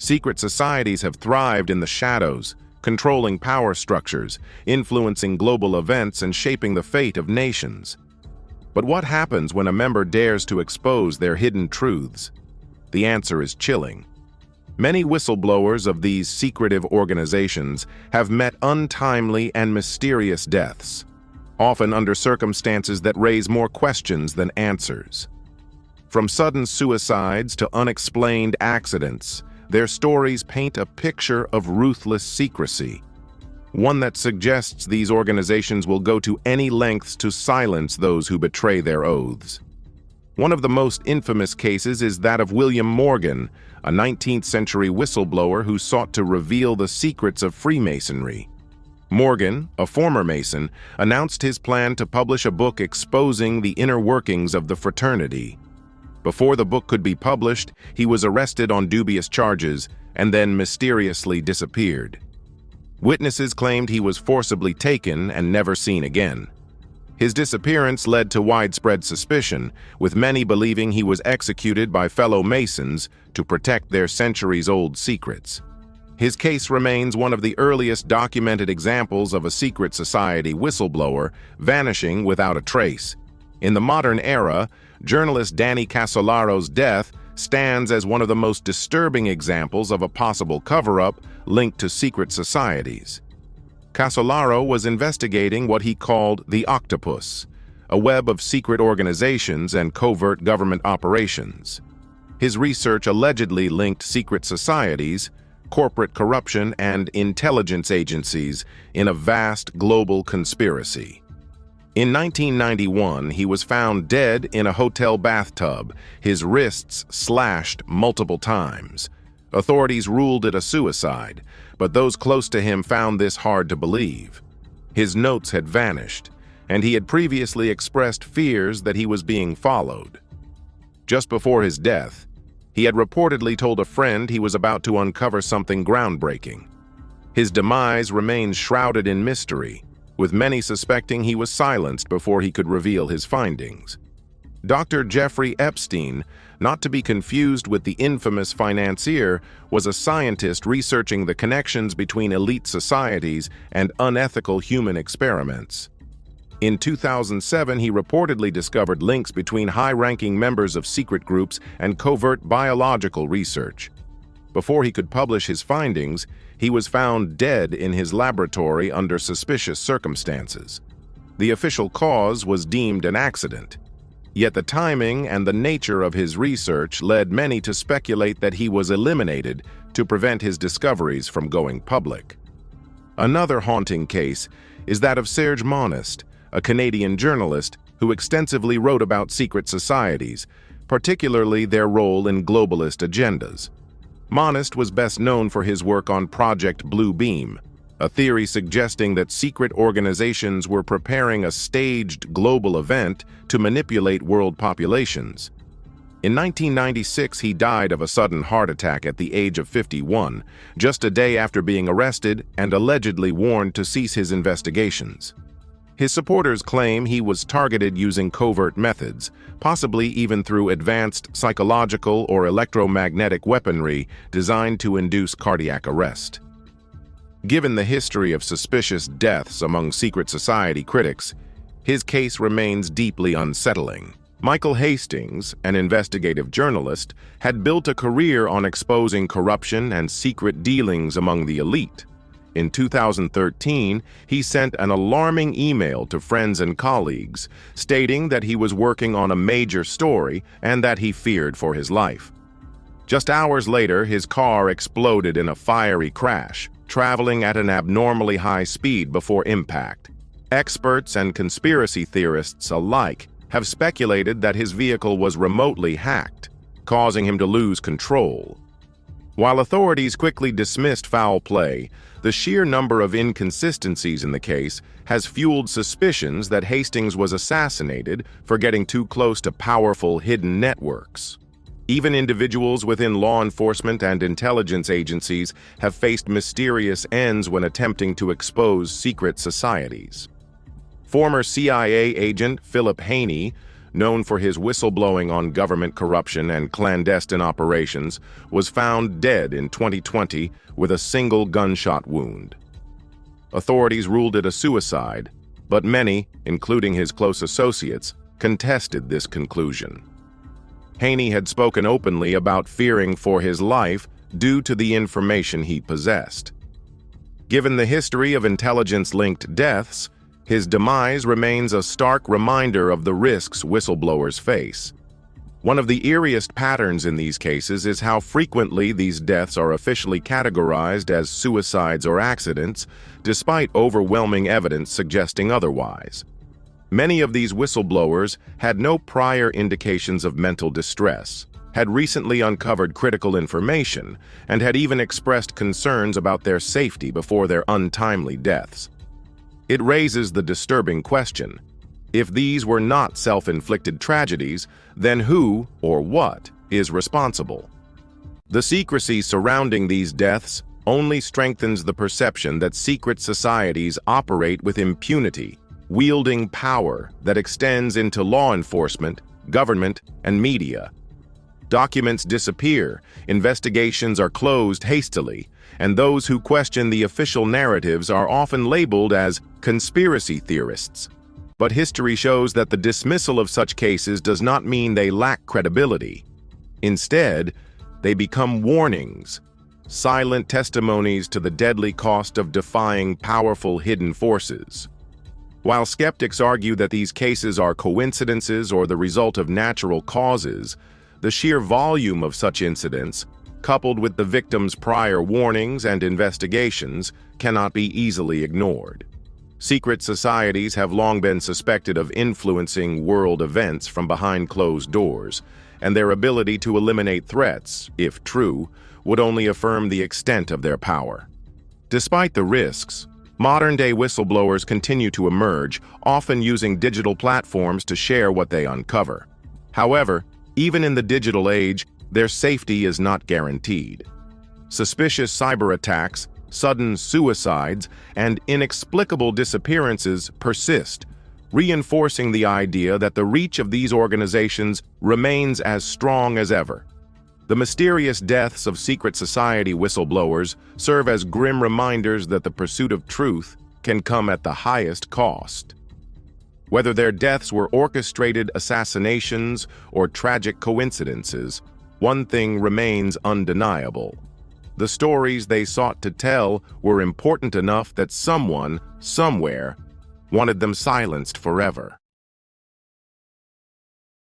Secret societies have thrived in the shadows, controlling power structures, influencing global events, and shaping the fate of nations. But what happens when a member dares to expose their hidden truths? The answer is chilling. Many whistleblowers of these secretive organizations have met untimely and mysterious deaths, often under circumstances that raise more questions than answers. From sudden suicides to unexplained accidents, their stories paint a picture of ruthless secrecy, one that suggests these organizations will go to any lengths to silence those who betray their oaths. One of the most infamous cases is that of William Morgan, a 19th-century whistleblower who sought to reveal the secrets of Freemasonry. Morgan, a former Mason, announced his plan to publish a book exposing the inner workings of the fraternity. Before the book could be published, he was arrested on dubious charges and then mysteriously disappeared. Witnesses claimed he was forcibly taken and never seen again. His disappearance led to widespread suspicion, with many believing he was executed by fellow Masons to protect their centuries-old secrets. His case remains one of the earliest documented examples of a secret society whistleblower vanishing without a trace. In the modern era, journalist Danny Casolaro's death stands as one of the most disturbing examples of a possible cover-up linked to secret societies. Casolaro was investigating what he called the octopus, a web of secret organizations and covert government operations. His research allegedly linked secret societies, corporate corruption, and intelligence agencies in a vast global conspiracy. In 1991, he was found dead in a hotel bathtub, his wrists slashed multiple times. Authorities ruled it a suicide, but those close to him found this hard to believe. His notes had vanished, and he had previously expressed fears that he was being followed. Just before his death, he had reportedly told a friend he was about to uncover something groundbreaking. His demise remains shrouded in mystery, with many suspecting he was silenced before he could reveal his findings. Dr. Jeffrey Epstein, not to be confused with the infamous financier, was a scientist researching the connections between elite societies and unethical human experiments. In 2007, he reportedly discovered links between high-ranking members of secret groups and covert biological research. Before he could publish his findings, he was found dead in his laboratory under suspicious circumstances. The official cause was deemed an accident. Yet the timing and the nature of his research led many to speculate that he was eliminated to prevent his discoveries from going public. Another haunting case is that of Serge Monast, a Canadian journalist who extensively wrote about secret societies, particularly their role in globalist agendas. Monast was best known for his work on Project Blue Beam, a theory suggesting that secret organizations were preparing a staged global event to manipulate world populations. In 1996, he died of a sudden heart attack at the age of 51, just a day after being arrested and allegedly warned to cease his investigations. His supporters claim he was targeted using covert methods, possibly even through advanced psychological or electromagnetic weaponry designed to induce cardiac arrest. Given the history of suspicious deaths among secret society critics, his case remains deeply unsettling. Michael Hastings, an investigative journalist, had built a career on exposing corruption and secret dealings among the elite. In 2013, he sent an alarming email to friends and colleagues, stating that he was working on a major story and that he feared for his life. Just hours later, his car exploded in a fiery crash, traveling at an abnormally high speed before impact. Experts and conspiracy theorists alike have speculated that his vehicle was remotely hacked, causing him to lose control. While authorities quickly dismissed foul play, the sheer number of inconsistencies in the case has fueled suspicions that Hastings was assassinated for getting too close to powerful hidden networks. Even individuals within law enforcement and intelligence agencies have faced mysterious ends when attempting to expose secret societies. Former CIA agent Philip Haney, known for his whistleblowing on government corruption and clandestine operations, was found dead in 2020 with a single gunshot wound. Authorities ruled it a suicide, but many, including his close associates, contested this conclusion. Haney had spoken openly about fearing for his life due to the information he possessed. Given the history of intelligence-linked deaths, his demise remains a stark reminder of the risks whistleblowers face. One of the eeriest patterns in these cases is how frequently these deaths are officially categorized as suicides or accidents, despite overwhelming evidence suggesting otherwise. Many of these whistleblowers had no prior indications of mental distress, had recently uncovered critical information, and had even expressed concerns about their safety before their untimely deaths. It raises the disturbing question: if these were not self-inflicted tragedies, then who or what is responsible? The secrecy surrounding these deaths only strengthens the perception that secret societies operate with impunity, wielding power that extends into law enforcement, government, and media. Documents disappear, investigations are closed hastily, and those who question the official narratives are often labeled as conspiracy theorists. But history shows that the dismissal of such cases does not mean they lack credibility. Instead, they become warnings, silent testimonies to the deadly cost of defying powerful hidden forces. While skeptics argue that these cases are coincidences or the result of natural causes, the sheer volume of such incidents, coupled with the victims' prior warnings and investigations, cannot be easily ignored. Secret societies have long been suspected of influencing world events from behind closed doors, and their ability to eliminate threats, if true, would only affirm the extent of their power. Despite the risks, modern-day whistleblowers continue to emerge, often using digital platforms to share what they uncover. However, even in the digital age, their safety is not guaranteed. Suspicious cyber attacks, sudden suicides, and inexplicable disappearances persist, reinforcing the idea that the reach of these organizations remains as strong as ever. The mysterious deaths of secret society whistleblowers serve as grim reminders that the pursuit of truth can come at the highest cost. Whether their deaths were orchestrated assassinations or tragic coincidences, one thing remains undeniable. The stories they sought to tell were important enough that someone, somewhere, wanted them silenced forever.